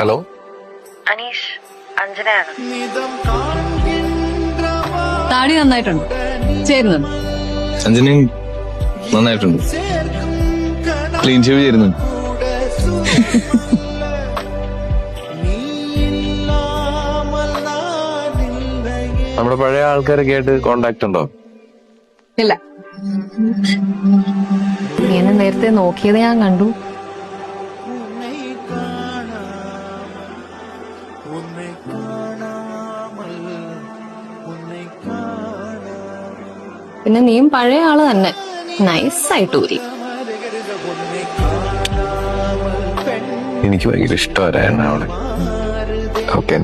Hello Aneesh, അഞ്ജനയാണ്. താടി നന്നായിട്ടുണ്ട്, ചേരുന്നുണ്ട്. അഞ്ജനയും നന്നായിട്ടുണ്ട്, ക്ലീൻ ഷേവ് ചേരുന്നുണ്ട്. നമ്മുടെ പഴയ ആൾക്കാരൊക്കെ ആയിട്ട് കോണ്ടാക്ട് ഉണ്ടോ? ഇല്ല, നീ എന്നെ നേരത്തെ നോക്കിയത് ഞാൻ കണ്ടു. പിന്നെ നീയും പഴയ ആള് തന്നെ, നൈസായിട്ട് ഊരി. എനിക്ക് ഭയങ്കര ഇഷ്ടമായിരുന്നു അവളെ. ഓക്കെ